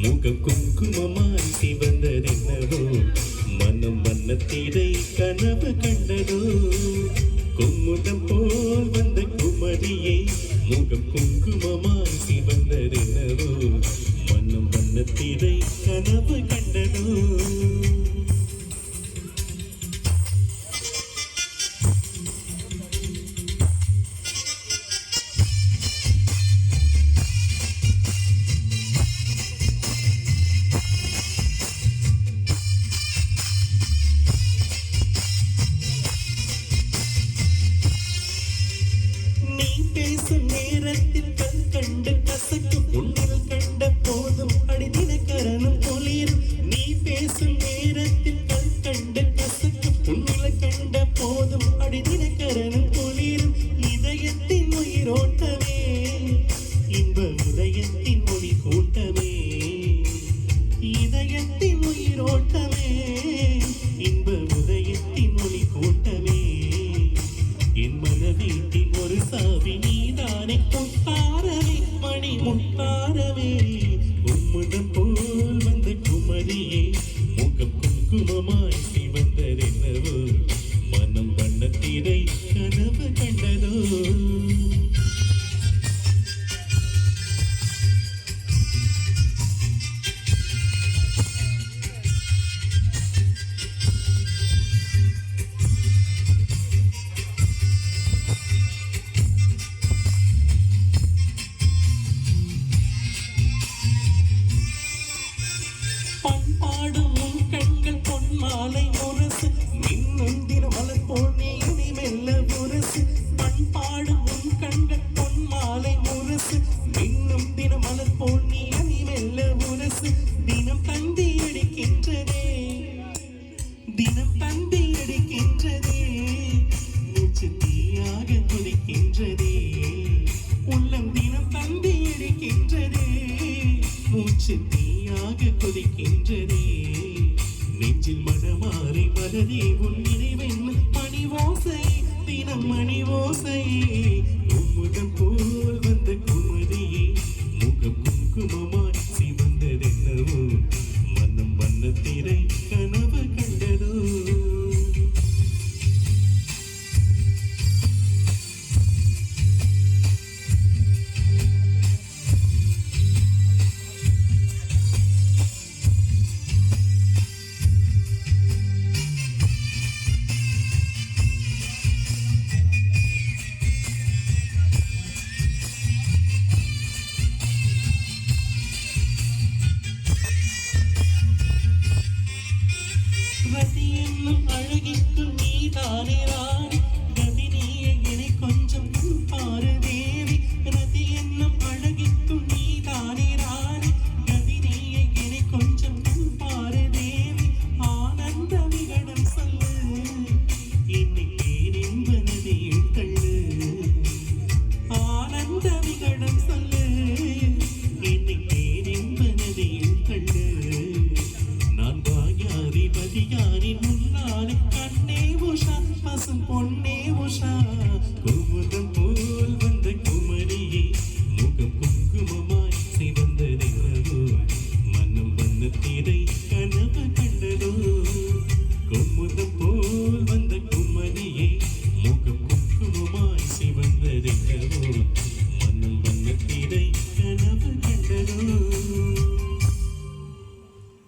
முகம் குங்குமமாய் சிவந்ததென்னவோ மனம் வண்ணத்திடை கனவு கண்டதோ குமுதம் போல் வந்த குமரியே முகம் குங்குமமாய் சிவந்ததென்னவோ மனம் வண்ணத்திடை கனவு கண்டதோ பேசும் நேரத்தில் கண் கண்டு கசக்கும் உன்னில் கண்ட போதும் அடிதினக்கரனும் குளிரும் நீ பேசும் நேரத்தில் கண் கண்டு கசக்கும் உன்னில் கண்ட போதும் அடிதினக்கரனும் குளிரும் இதயத்தின் உயிரோட்டமே இன்ப உதயத்தின் மொழி கூட்டமே இதயத்தின் உயிரோட்டமே இன்ப உதயத்தின் மொழி கூட்டமே என் மனவீட்டின் ஒரு சாவி நீதானே முத்தாரமே மணி முத்தாரமே உம்முடம் போல் வந்த குமரியே முகம் குங்குமமாய் சிவந்ததென்னவோ மனம் வண்ணத்திடை கனவு கண்டதோ பண்பாடும் உன் கண்கள் பொன்மாலை முரசு மின்னும் தினமலர் போல் நீ மெல்ல முரசு பண்பாடும் உன் கண்கள் பொன்மாலை முரசு மின்னும் தினமலர் போல் நீ மெல்ல முரசு தினம் தந்தி அடிக்கின்றதே தினம் தந்தி அடிக்கின்றதே மூச்சு தீயாக கொதிக்கின்றதே உள்ளம் தினம் தந்தி அடிக்கின்றதே மூச்சு தீயாக கொதிக்கின்றதே நெஞ்சில் மனமாறி மலரே உன் நினைவென்ன மணிவோசை தினம் மணிவோசை உம்முகம் போல் வந்த குமரியே முகம் குங்குமமாய் சிவந்ததென்னவோ மனம் வண்ணத்திரை கனவு கண்டதோ ரதி என்னும் அழகிக்கு நீதானே ராணி கதி நீயே என்னை கொஞ்சம் பாரு தேவி ரதி என்னும் அழகிக்கு நீதானே ராணி கதி நீயே என்னை கொஞ்சம் பாரு தேவி ஆனந்த விகடம் சொல்லு என்னை பேரின்ப நதியில் தள்ளு ஆனந்த விகடம் சொல்லு என்னை பேரின்ப நதியில் தள்ளு நான் பாக்யாதிபதியாரின்